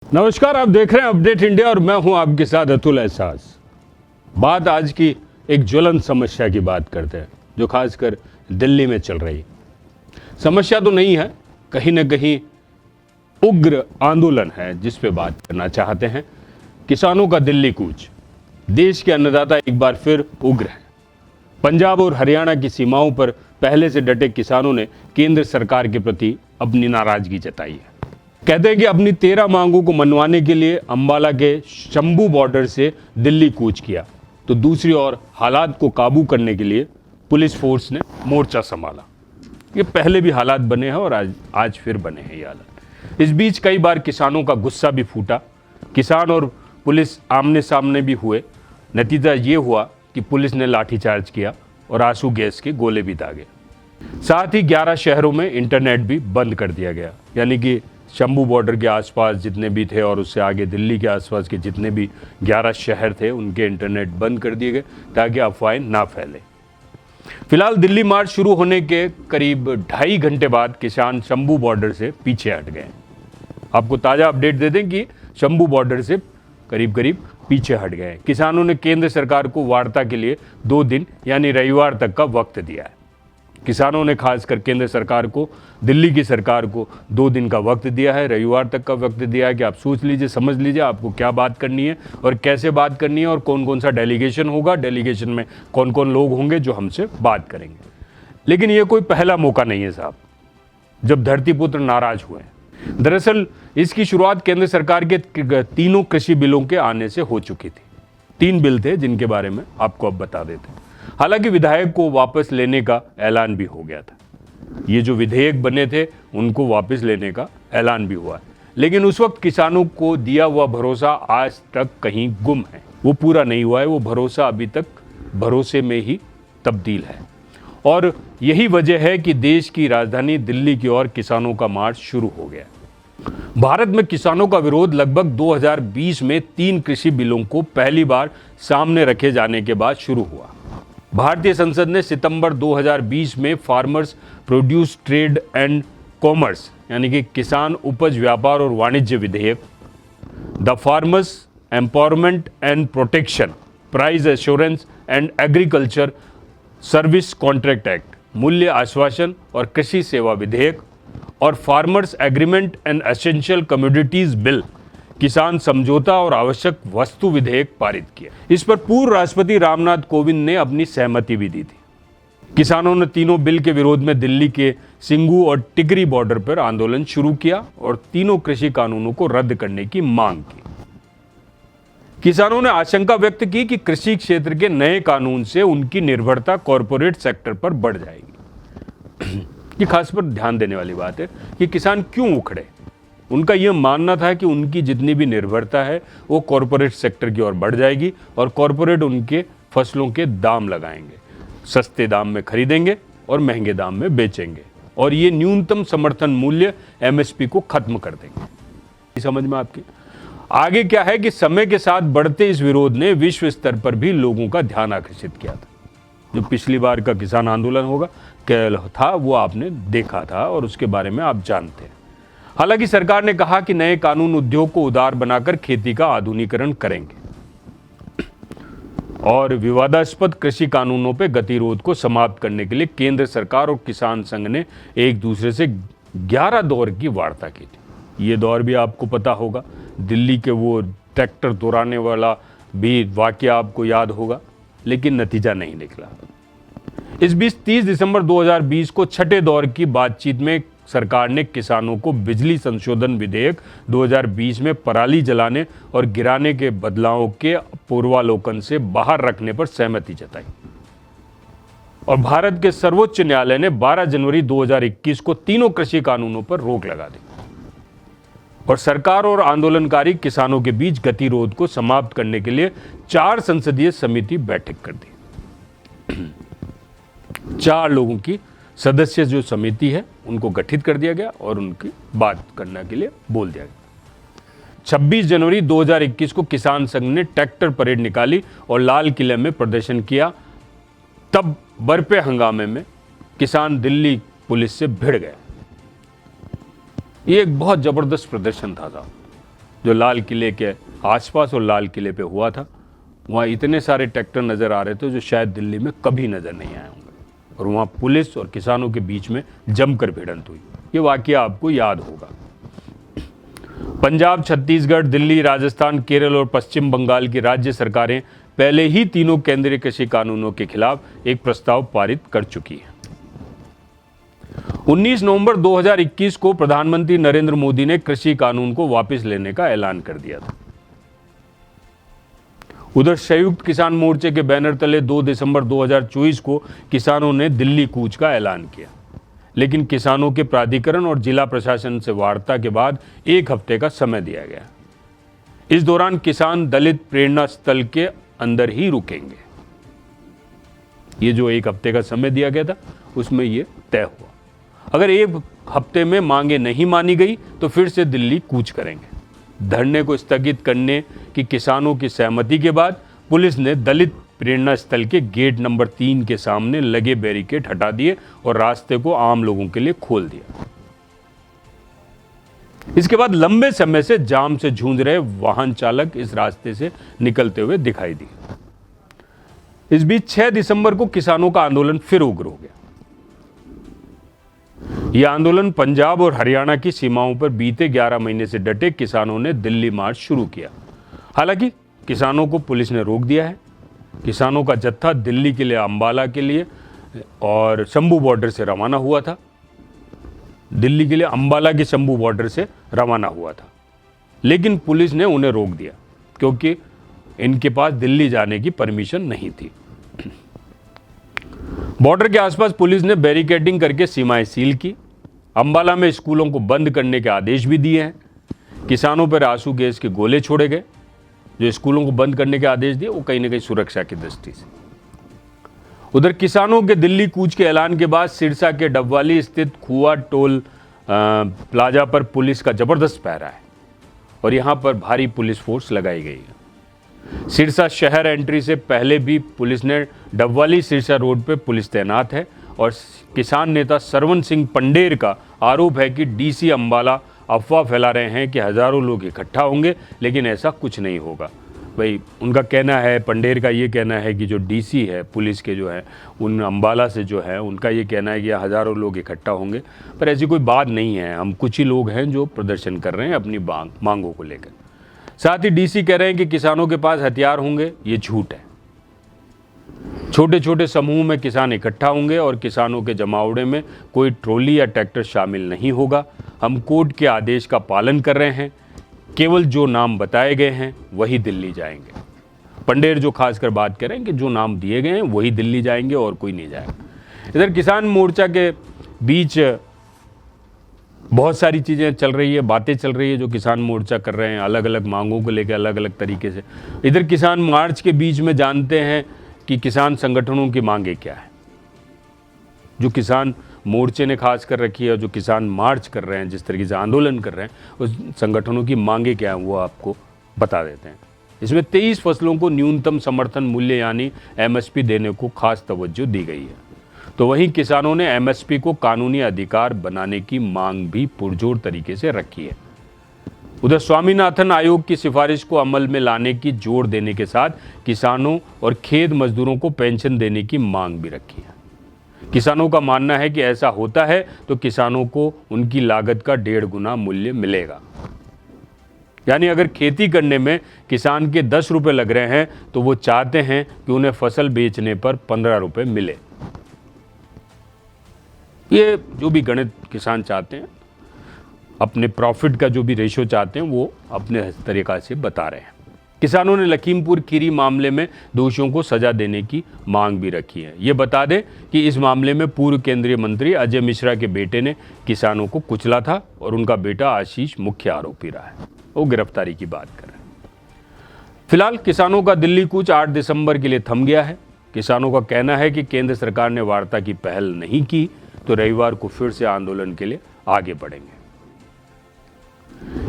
नमस्कार, आप देख रहे हैं अपडेट इंडिया और मैं हूं आपके साथ अतुल एहसास। बात आज की एक ज्वलंत समस्या की बात करते हैं जो खासकर दिल्ली में चल रही। समस्या तो नहीं है, कहीं ना कहीं उग्र आंदोलन है जिस पे बात करना चाहते हैं। किसानों का दिल्ली कूच। देश के अन्नदाता एक बार फिर उग्र हैं। पंजाब और हरियाणा की सीमाओं पर पहले से डटे किसानों ने केंद्र सरकार के प्रति अपनी नाराजगी जताई है। कहते हैं कि अपनी 13 मांगों को मनवाने के लिए अंबाला के शंभू बॉर्डर से दिल्ली कूच किया, तो दूसरी ओर हालात को काबू करने के लिए पुलिस फोर्स ने मोर्चा संभाला। ये पहले भी हालात बने हैं और आज फिर बने हैं ये हालात। इस बीच कई बार किसानों का गुस्सा भी फूटा। किसान और पुलिस आमने सामने भी हुए। नतीजा ये हुआ कि पुलिस ने लाठीचार्ज किया और आंसू गैस के गोले भी दागे। साथ ही 11 शहरों में इंटरनेट भी बंद कर दिया गया, यानी कि शंभू बॉर्डर के आसपास जितने भी थे और उससे आगे दिल्ली के आसपास के जितने भी 11 शहर थे उनके इंटरनेट बंद कर दिए गए ताकि अफवाहें ना फैले। फिलहाल दिल्ली मार्च शुरू होने के करीब 2.5 घंटे बाद किसान शंभू बॉर्डर से पीछे हट गए। आपको ताज़ा अपडेट दे दें कि शंभू बॉर्डर से करीब पीछे हट गए। किसानों ने केंद्र सरकार को वार्ता के लिए 2 दिन यानी रविवार तक का वक्त दिया है। किसानों ने खासकर केंद्र सरकार को, दिल्ली की सरकार को 2 दिन का वक्त दिया है, रविवार तक का वक्त दिया है कि आप सोच लीजिए, समझ लीजिए आपको क्या बात करनी है और कैसे बात करनी है और कौन कौन सा डेलीगेशन होगा, डेलीगेशन में कौन कौन लोग होंगे जो हमसे बात करेंगे। लेकिन ये कोई पहला मौका नहीं है साहब जब धरतीपुत्र नाराज हुए हैं। दरअसल इसकी शुरुआत केंद्र सरकार के 3 कृषि बिलों के आने से हो चुकी थी। 3 बिल थे जिनके बारे में आपको अब बता देते हैं। हालांकि विधायक को वापस लेने का ऐलान भी हो गया था। ये जो विधेयक बने थे उनको वापस लेने का ऐलान भी हुआ है, लेकिन उस वक्त किसानों को दिया हुआ भरोसा आज तक कहीं गुम है। वो पूरा नहीं हुआ है। वो भरोसा अभी तक भरोसे में ही तब्दील है और यही वजह है कि देश की राजधानी दिल्ली की ओर किसानों का मार्च शुरू हो गया। भारत में किसानों का विरोध लगभग 2020 में 3 कृषि बिलों को पहली बार सामने रखे जाने के बाद शुरू हुआ। भारतीय संसद ने सितंबर 2020 में farmers produce trade and commerce यानी कि किसान उपज व्यापार और वाणिज्य विधेयक, the farmers empowerment and protection price assurance and agriculture service contract act, मूल्य आश्वासन और कृषि सेवा विधेयक और farmers agreement and essential commodities bill, किसान समझौता और आवश्यक वस्तु विधेयक पारित किया। इस पर पूर्व राष्ट्रपति रामनाथ कोविंद ने अपनी सहमति भी दी थी। किसानों ने तीनों बिल के विरोध में दिल्ली के सिंघू और टिकरी बॉर्डर पर आंदोलन शुरू किया और तीनों कृषि कानूनों को रद्द करने की मांग की। किसानों ने आशंका व्यक्त की कि कृषि क्षेत्र के नए कानून से उनकी निर्भरता कॉरपोरेट सेक्टर पर बढ़ जाएगी। ये खास पर ध्यान देने वाली बात है कि किसान क्यों उखड़े। उनका यह मानना था कि उनकी जितनी भी निर्भरता है वो कॉरपोरेट सेक्टर की ओर बढ़ जाएगी और कॉरपोरेट उनके फसलों के दाम लगाएंगे, सस्ते दाम में खरीदेंगे और महंगे दाम में बेचेंगे और ये न्यूनतम समर्थन मूल्य एमएसपी को खत्म कर देंगे। समझ में आपकी? आगे क्या है कि समय के साथ बढ़ते इस विरोध ने विश्व स्तर पर भी लोगों का ध्यान आकर्षित किया था। जो पिछली बार का किसान आंदोलन होगा क्या था वो आपने देखा था और उसके बारे में आप जानते हैं। हालांकि सरकार ने कहा कि नए कानून उद्योग को उदार बनाकर खेती का आधुनिकीकरण करेंगे और विवादास्पद कृषि कानूनों पर गतिरोध को समाप्त करने के लिए केंद्र सरकार और किसान संघ ने एक दूसरे से 11 दौर की वार्ता की थी। ये दौर भी आपको पता होगा, दिल्ली के वो ट्रैक्टर दौड़ाने वाला भी वाकया आपको याद होगा, लेकिन नतीजा नहीं निकला। इस बीच 30 दिसंबर 2020 को छठे दौर की बातचीत में सरकार ने किसानों को बिजली संशोधन विधेयक 2020 में पराली जलाने और गिराने के बदलावों के पूर्वालोकन से बाहर रखने पर सहमति जताई और भारत के सर्वोच्च न्यायालय ने 12 जनवरी 2021 को तीनों कृषि कानूनों पर रोक लगा दी और सरकार और आंदोलनकारी किसानों के बीच गतिरोध को समाप्त करने के लिए 4 संसदीय समिति बैठक कर दी। 4 लोगों की सदस्य जो समिति है उनको गठित कर दिया गया और उनकी बात करने के लिए बोल दिया गया। 26 जनवरी 2021 को किसान संघ ने ट्रैक्टर परेड निकाली और लाल किले में प्रदर्शन किया। तब बरपे हंगामे में किसान दिल्ली पुलिस से भिड़ गए। ये एक बहुत जबरदस्त प्रदर्शन था साहब। जो लाल किले के आसपास और लाल किले पे हुआ था, वहाँ इतने सारे ट्रैक्टर नज़र आ रहे थे जो शायद दिल्ली में कभी नज़र नहीं आए होंगे, और वहाँ पुलिस और किसानों के बीच में जमकर भिड़ंत हुई। ये वाकया आपको याद होगा। पंजाब, छत्तीसगढ़, दिल्ली, राजस्थान, केरल और पश्चिम बंगाल की राज्य सरकारें पहले ही तीनों केंद्रीय कृषि कानूनों के खिलाफ एक प्रस्ताव पारित कर चुकी हैं। 19 नवंबर 2021 को प्रधानमंत्री नरेंद्र मोदी ने कृषि कानून को वापस लेने का ऐलान कर दिया था। उधर संयुक्त किसान मोर्चे के बैनर तले 2 दिसंबर 2024 को किसानों ने दिल्ली कूच का ऐलान किया, लेकिन किसानों के प्राधिकरण और जिला प्रशासन से वार्ता के बाद 1 हफ्ते का समय दिया गया। इस दौरान किसान दलित प्रेरणा स्थल के अंदर ही रुकेंगे। ये जो 1 हफ्ते का समय दिया गया था उसमें ये तय हुआ। अगर 1 हफ्ते में मांगे नहीं मानी गई तो फिर से दिल्ली कूच करेंगे। धरने को स्थगित करने की किसानों की सहमति के बाद पुलिस ने दलित प्रेरणा स्थल के गेट नंबर 3 के सामने लगे बैरिकेड हटा दिए और रास्ते को आम लोगों के लिए खोल दिया। इसके बाद लंबे समय से जाम से जूझ रहे वाहन चालक इस रास्ते से निकलते हुए दिखाई दिए। इस बीच 6 दिसंबर को किसानों का आंदोलन फिर उग्र हो गया। यह आंदोलन पंजाब और हरियाणा की सीमाओं पर बीते 11 महीने से डटे किसानों ने दिल्ली मार्च शुरू किया। हालांकि किसानों को पुलिस ने रोक दिया है। किसानों का जत्था दिल्ली के लिए अंबाला के लिए और शंभू बॉर्डर से रवाना हुआ था। दिल्ली के लिए अंबाला के शंभू बॉर्डर से रवाना हुआ था, लेकिन पुलिस ने उन्हें रोक दिया क्योंकि इनके पास दिल्ली जाने की परमिशन नहीं थी। बॉर्डर के आसपास पुलिस ने बैरिकेडिंग करके सीमाएं सील की। अंबाला में स्कूलों को बंद करने के आदेश भी दिए हैं। किसानों पर आंसू गैस के गोले छोड़े गए। जो स्कूलों को बंद करने के आदेश दिए वो कहीं ना कहीं सुरक्षा की दृष्टि से। उधर किसानों के दिल्ली कूच के ऐलान के बाद सिरसा के डबवाली स्थित खुआ टोल प्लाजा पर पुलिस का जबरदस्त पहरा है और यहां पर भारी पुलिस फोर्स लगाई गई है। सिरसा शहर एंट्री से पहले भी पुलिस ने डबवाली सिरसा रोड पर पुलिस तैनात है और किसान नेता सरवन सिंह पंडेर का आरोप है कि डीसी अंबाला अफवाह फैला रहे हैं कि हजारों लोग इकट्ठा होंगे, लेकिन ऐसा कुछ नहीं होगा। भाई उनका कहना है, पंडेर का ये कहना है कि जो डीसी है पुलिस के जो है उन अंबाला से जो है उनका ये कहना है कि हज़ारों लोग इकट्ठा होंगे, पर ऐसी कोई बात नहीं है। हम कुछ ही लोग हैं जो प्रदर्शन कर रहे हैं अपनी मांगों को लेकर। साथ ही डीसी कह रहे हैं कि किसानों के पास हथियार होंगे, ये झूठ है। छोटे छोटे समूह में किसान इकट्ठा होंगे और किसानों के जमावड़े में कोई ट्रॉली या ट्रैक्टर शामिल नहीं होगा। हम कोर्ट के आदेश का पालन कर रहे हैं। केवल जो नाम बताए गए हैं वही दिल्ली जाएंगे। पंडेर जो खासकर बात कर रहे हैं कि जो नाम दिए गए हैं वही दिल्ली जाएंगे और कोई नहीं जाएगा। इधर किसान मोर्चा के बीच बहुत सारी चीज़ें चल रही है, बातें चल रही है जो किसान मोर्चा कर रहे हैं अलग अलग मांगों को लेकर अलग अलग तरीके से। इधर किसान मार्च के बीच में जानते हैं कि किसान संगठनों की मांगे क्या है। जो किसान मोर्चे ने खास कर रखी है, जो किसान मार्च कर रहे हैं, जिस तरीके से आंदोलन कर रहे हैं, उस संगठनों की मांगे क्या हैं वो आपको बता देते हैं। इसमें 23 फसलों को न्यूनतम समर्थन मूल्य यानी एमएसपी देने को खास तवज्जो दी गई है। तो वहीं किसानों ने एमएसपी को कानूनी अधिकार बनाने की मांग भी पुरजोर तरीके से रखी है। उधर स्वामीनाथन आयोग की सिफारिश को अमल में लाने की जोर देने के साथ किसानों और खेत मजदूरों को पेंशन देने की मांग भी रखी है। किसानों का मानना है कि ऐसा होता है तो किसानों को उनकी लागत का 1.5 गुना मूल्य मिलेगा। यानी अगर खेती करने में किसान के 10 रुपये लग रहे हैं तो वो चाहते हैं कि उन्हें फसल बेचने पर 15 रुपये मिले। ये जो भी गणित किसान चाहते हैं, अपने प्रॉफिट का जो भी रेशो चाहते हैं वो अपने तरीक़ा से बता रहे हैं। किसानों ने लखीमपुर खीरी मामले में दोषियों को सजा देने की मांग भी रखी है। ये बता दें कि इस मामले में पूर्व केंद्रीय मंत्री अजय मिश्रा के बेटे ने किसानों को कुचला था और उनका बेटा आशीष मुख्य आरोपी रहा है। वो गिरफ्तारी की बात कर रहे हैं। फिलहाल किसानों का दिल्ली कूच 8 दिसंबर के लिए थम गया है। किसानों का कहना है कि केंद्र सरकार ने वार्ता की पहल नहीं की तो रविवार को फिर से आंदोलन के लिए आगे बढ़ेंगे।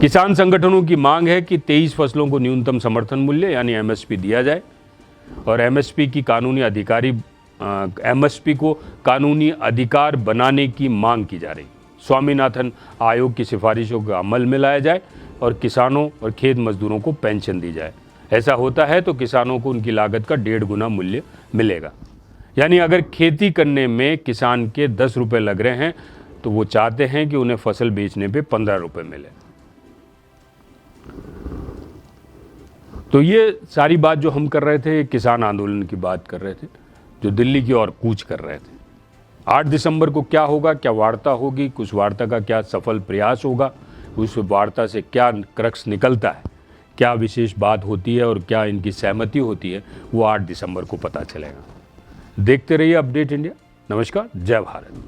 किसान संगठनों की मांग है कि 23 फसलों को न्यूनतम समर्थन मूल्य यानी एमएसपी दिया जाए और एमएसपी को कानूनी अधिकार बनाने की मांग की जा रही। स्वामीनाथन आयोग की सिफारिशों को अमल में लाया जाए। और किसानों और खेत मजदूरों को पेंशन दी जाए। ऐसा होता है तो किसानों को उनकी लागत का 1.5 गुना मूल्य मिलेगा। यानी अगर खेती करने में किसान के 10 रुपये लग रहे हैं तो वो चाहते हैं कि उन्हें फसल बेचने पे 15 रुपये मिले। तो ये सारी बात जो हम कर रहे थे, किसान आंदोलन की बात कर रहे थे, जो दिल्ली की ओर कूच कर रहे थे। 8 दिसंबर को क्या होगा, क्या वार्ता होगी, कुछ वार्ता का क्या सफल प्रयास होगा, उस वार्ता से क्या क्रक्स निकलता है, क्या विशेष बात होती है और क्या इनकी सहमति होती है, वो 8 दिसंबर को पता चलेगा। देखते रहिए अपडेट इंडिया। नमस्कार, जय भारत।